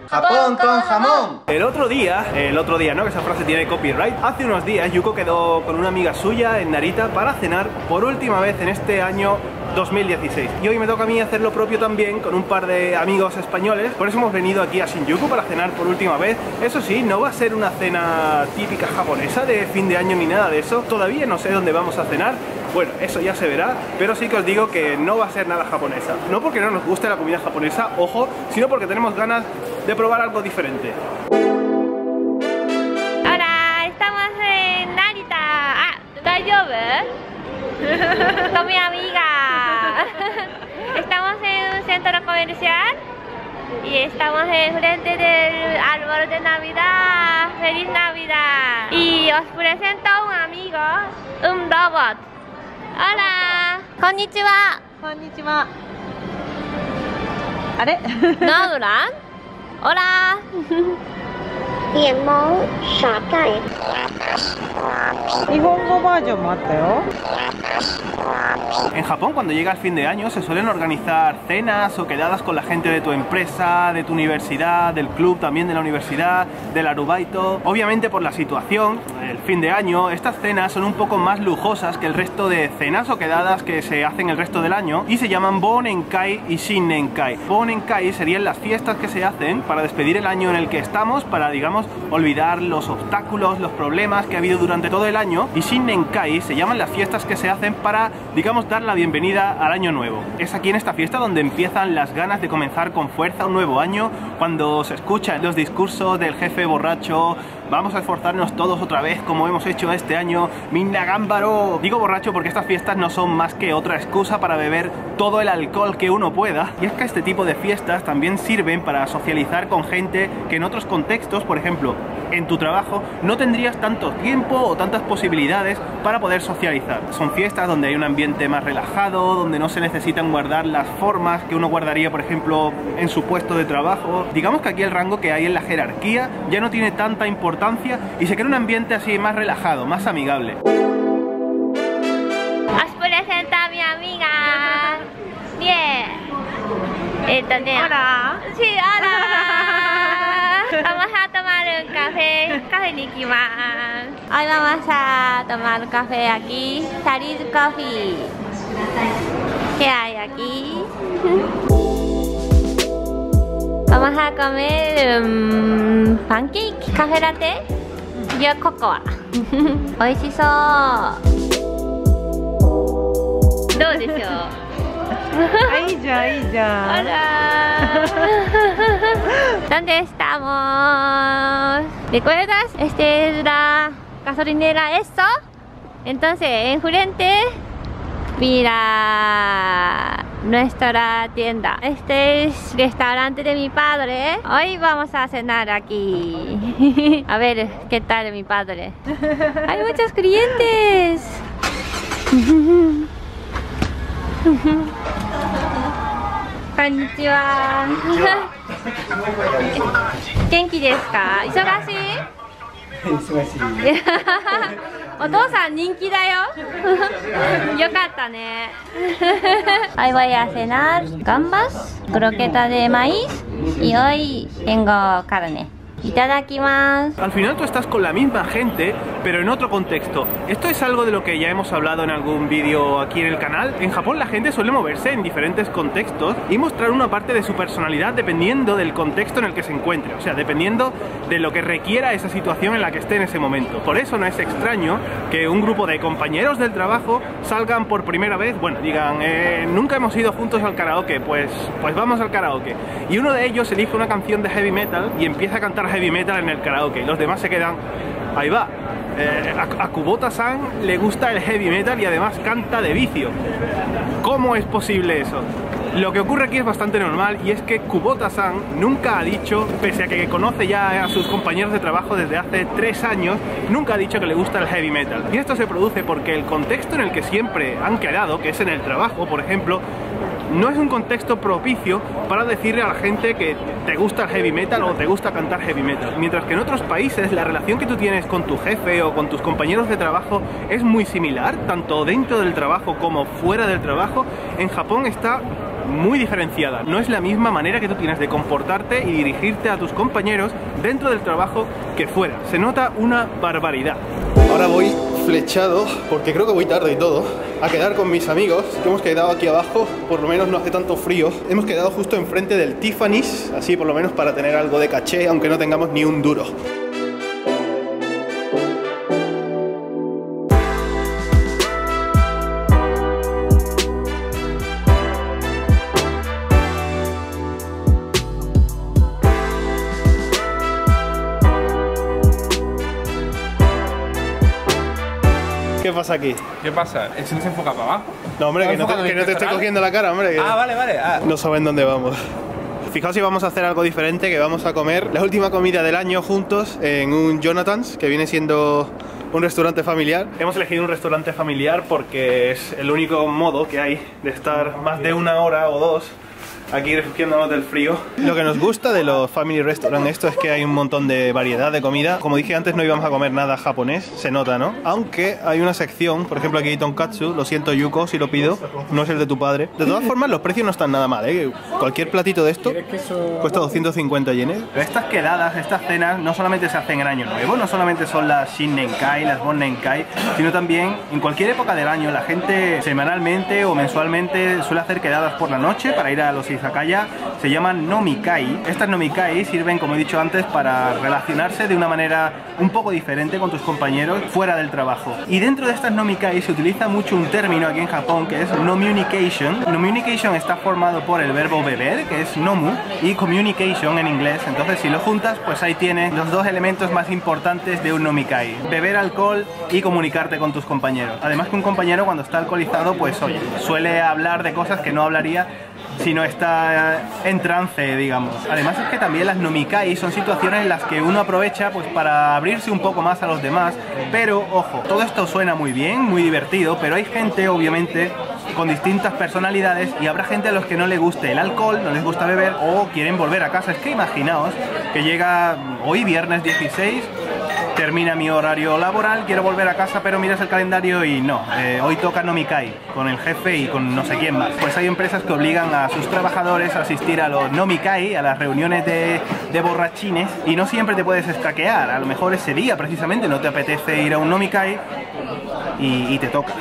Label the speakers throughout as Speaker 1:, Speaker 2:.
Speaker 1: Japón con jamón.
Speaker 2: El otro día, no, que esa frase tiene copyright. Hace unos días Yuko quedó con una amiga suya en Narita para cenar por última vez en este año 2016. Y hoy me toca a mí hacer lo propio también con un par de amigos españoles. Por eso hemos venido aquí a Shinjuku para cenar por última vez. Eso sí, no va a ser una cena típica japonesa de fin de año ni nada de eso. Todavía no sé dónde vamos a cenar. Bueno, eso ya se verá, pero sí que os digo que no va a ser nada japonesa. No porque no nos guste la comida japonesa, ojo, sino porque tenemos ganas de probar algo diferente.
Speaker 3: Hola, estamos en Narita. Ah, ¿daijoubu? Con mi amiga. Estamos en un centro comercial y estamos enfrente del árbol de Navidad. ¡Feliz Navidad! Y os presento a un amigo, un robot. Hola, konnichiwa.
Speaker 4: Konnichiwa. ¿Are?
Speaker 3: Naoran. Hola.
Speaker 2: En Japón, cuando llega el fin de año, se suelen organizar cenas o quedadas con la gente de tu empresa, de tu universidad, del club también de la universidad, del arubaito. Obviamente por la situación, el fin de año, estas cenas son un poco más lujosas que el resto de cenas o quedadas que se hacen el resto del año y se llaman Bonnenkai y Shinnenkai. Bonnenkai serían las fiestas que se hacen para despedir el año en el que estamos, para, digamos, olvidar los obstáculos, los problemas que ha habido durante todo el año, y Shinnenkai se llaman las fiestas que se hacen para, digamos, dar la bienvenida al año nuevo. Es aquí en esta fiesta donde empiezan las ganas de comenzar con fuerza un nuevo año, cuando se escuchan los discursos del jefe borracho: vamos a esforzarnos todos otra vez como hemos hecho este año, minna gambaro. Digo borracho porque estas fiestas no son más que otra excusa para beber todo el alcohol que uno pueda. Y es que este tipo de fiestas también sirven para socializar con gente que en otros contextos, por ejemplo, en tu trabajo, no tendrías tanto tiempo o tantas posibilidades para poder socializar. Son fiestas donde hay un ambiente más relajado, donde no se necesitan guardar las formas que uno guardaría, por ejemplo, en su puesto de trabajo. Digamos que aquí el rango que hay en la jerarquía ya no tiene tanta importancia y se crea un ambiente así más relajado, más amigable.
Speaker 3: Os presento a mi amiga. Bien.
Speaker 4: Hola.
Speaker 3: Sí, hola. Vamos a tomar un café. Café ni ikimasu. Hoy vamos a tomar café aquí. Taris Coffee. ¿Qué hay aquí? Vamos a comer pancake, café latte, yo cocoa. Oishishou. ¿Dou deshou?
Speaker 4: Ahí ya.
Speaker 3: Hola. ¿Dónde estamos? ¿Recuerdas? Esta es la gasolinera esto. Entonces, enfrente, mira nuestra tienda. Este es el restaurante de mi padre. Hoy vamos a cenar aquí. A ver qué tal mi padre. Hay muchos clientes. Konnichiwa. ¿Genki desu ka? ¿Isogashi? Otou-san, ninki da yo. Yokatta ne. Hoy voy a cenar gambas, croqueta de maíz y hoy tengo carne. Itadakimasu.
Speaker 2: Al final tú estás con la misma gente, pero en otro contexto. Esto es algo de lo que ya hemos hablado en algún vídeo aquí en el canal. En Japón la gente suele moverse en diferentes contextos y mostrar una parte de su personalidad dependiendo del contexto en el que se encuentre. O sea, dependiendo de lo que requiera esa situación en la que esté en ese momento. Por eso no es extraño que un grupo de compañeros del trabajo salgan por primera vez, bueno, digan, nunca hemos ido juntos al karaoke, pues vamos al karaoke. Y uno de ellos elige una canción de heavy metal y empieza a cantar heavy metal en el karaoke. Los demás se quedan, ahí va. A Kubota-san le gusta el heavy metal y además canta de vicio. ¿Cómo es posible eso? Lo que ocurre aquí es bastante normal y es que Kubota-san nunca ha dicho, pese a que conoce ya a sus compañeros de trabajo desde hace 3 años, nunca ha dicho que le gusta el heavy metal. Y esto se produce porque el contexto en el que siempre han quedado, que es en el trabajo, por ejemplo, no es un contexto propicio para decirle a la gente que te gusta el heavy metal o te gusta cantar heavy metal. Mientras que en otros países la relación que tú tienes con tu jefe o con tus compañeros de trabajo es muy similar, tanto dentro del trabajo como fuera del trabajo. En Japón está muy diferenciada. No es la misma manera que tú tienes de comportarte y dirigirte a tus compañeros dentro del trabajo que fuera. Se nota una barbaridad. Ahora voy flechado, porque creo que voy tarde y todo, a quedar con mis amigos, que hemos quedado aquí abajo, por lo menos no hace tanto frío. Hemos quedado justo enfrente del Tiffany's, así por lo menos para tener algo de caché, aunque no tengamos ni un duro. ¿Qué pasa aquí?
Speaker 1: ¿Qué pasa? ¿Ese no se enfoca para abajo?
Speaker 2: No, hombre, que no te esté cogiendo la cara, hombre.
Speaker 1: Ah, vale, vale.
Speaker 2: No saben dónde vamos. Fijaos si vamos a hacer algo diferente, que vamos a comer la última comida del año juntos en un Jonathan's, que viene siendo un restaurante familiar. Hemos elegido un restaurante familiar porque es el único modo que hay de estar más de una hora o dos aquí refugiándonos del frío. Lo que nos gusta de los family restaurants esto es que hay un montón de variedad de comida. Como dije antes, no íbamos a comer nada japonés, se nota, ¿no? Aunque hay una sección, por ejemplo aquí hay tonkatsu, lo siento Yuko si lo pido, no es el de tu padre. De todas formas los precios no están nada mal, ¿eh? Cualquier platito de esto cuesta 250 yenes. Pero estas quedadas, estas cenas no solamente se hacen en Año Nuevo, no solamente son las Shinnenkai, las Bonnenkai, sino también en cualquier época del año. La gente semanalmente o mensualmente suele hacer quedadas por la noche para ir a los izakaya. Se llaman nomikai. Estas nomikai sirven, como he dicho antes, para relacionarse de una manera un poco diferente con tus compañeros fuera del trabajo. Y dentro de estas nomikai se utiliza mucho un término aquí en Japón que es nomunication. Nomunication está formado por el verbo beber, que es nomu, y communication en inglés. Entonces si lo juntas, pues ahí tienes los dos elementos más importantes de un nomikai: beber alcohol y comunicarte con tus compañeros. Además que un compañero cuando está alcoholizado, pues oye, suele hablar de cosas que no hablaría si no está en trance, digamos. Además es que también las nomikai son situaciones en las que uno aprovecha pues para abrirse un poco más a los demás, pero ojo, todo esto suena muy bien, muy divertido, pero hay gente obviamente con distintas personalidades y habrá gente a los que no le guste el alcohol, no les gusta beber o quieren volver a casa. Es que imaginaos que llega hoy viernes 16, termina mi horario laboral, quiero volver a casa, pero miras el calendario y no, hoy toca nomikai con el jefe y con no sé quién más. Pues hay empresas que obligan a sus trabajadores a asistir a los nomikai, a las reuniones de borrachines, y no siempre te puedes escaquear. A lo mejor ese día precisamente no te apetece ir a un nomikai y te toca.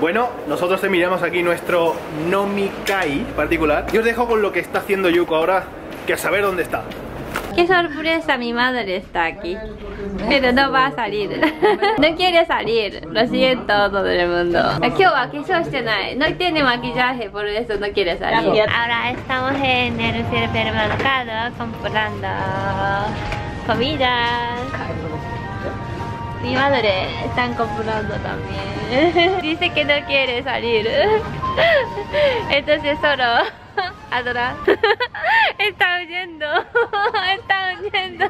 Speaker 2: Bueno, nosotros terminamos aquí nuestro nomikai particular y os dejo con lo que está haciendo Yuko ahora, que a saber dónde está.
Speaker 3: Qué sorpresa, mi madre está aquí, pero no va a salir. No quiere salir, lo siento todo el mundo. No tiene maquillaje, por eso no quiere salir. Ahora estamos en el supermercado comprando comida. Mi madre están comprando también. Dice que no quiere salir. Entonces solo atrás. Está huyendo. Está huyendo.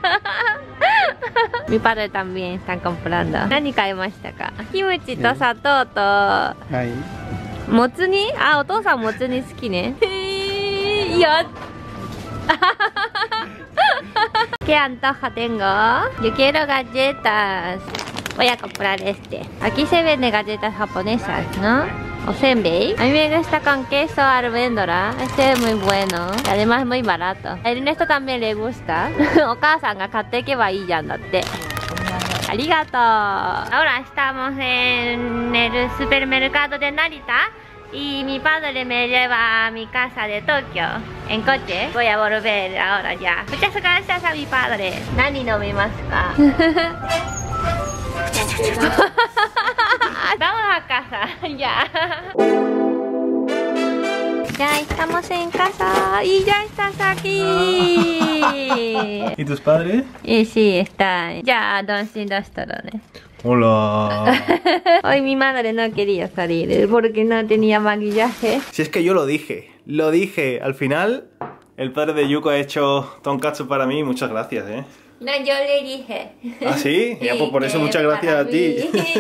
Speaker 3: Mi padre también están comprando. ¿Qué compramos acá? Kimchiと砂糖ともつ煮? Ah, お父さんもつ煮好きね。やっ¿Qué antojo tengo? Yo quiero galletas. Voy a comprar este. Aquí se venden galletas japonesas, ¿no? O senbei. A mí me gusta con queso almendra. Este es muy bueno. Y además muy barato. A Ernesto también le gusta. Okasa ga katte ikeba ii jan datte. Arigato. Ahora estamos en el supermercado de Narita. Y mi padre me lleva a mi casa de Tokio en coche. Voy a volver ahora ya. Muchas gracias a mi padre. ¿Nani nomimasu ka? Vamos a casa, ya. Ya estamos en casa y ya estás aquí.
Speaker 2: ¿Y tus padres?
Speaker 3: Y sí, están. Ya,
Speaker 2: Hola.
Speaker 3: Hoy mi madre no quería salir porque no tenía maquillaje.
Speaker 2: Si es que yo lo dije. Al final, el padre de Yuko ha hecho tonkatsu para mí. Muchas gracias,
Speaker 3: No, yo le dije.
Speaker 2: ¿Ah, sí? Ya, pues por eso muchas gracias a ti.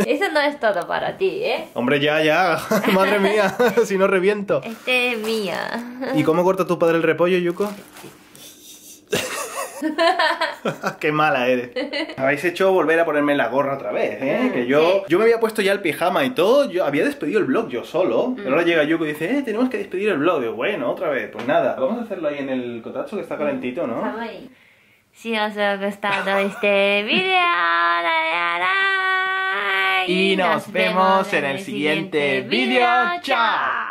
Speaker 3: Eso no es todo para ti,
Speaker 2: Hombre, ya. Madre mía, si no reviento.
Speaker 3: Este es mío.
Speaker 2: ¿Y cómo corta tu padre el repollo, Yuko? Qué mala eres. Habéis hecho volver a ponerme la gorra otra vez, ¿eh? Que yo me había puesto ya el pijama y todo. Yo había despedido el vlog yo solo. Pero ahora llega Yuko y dice, tenemos que despedir el vlog. Digo, bueno, otra vez. Pues nada, vamos a hacerlo ahí en el cotacho que está calentito, ¿no?
Speaker 3: Si os ha gustado este vídeo, dale a like.
Speaker 2: Y nos vemos en el siguiente vídeo. ¡Chao!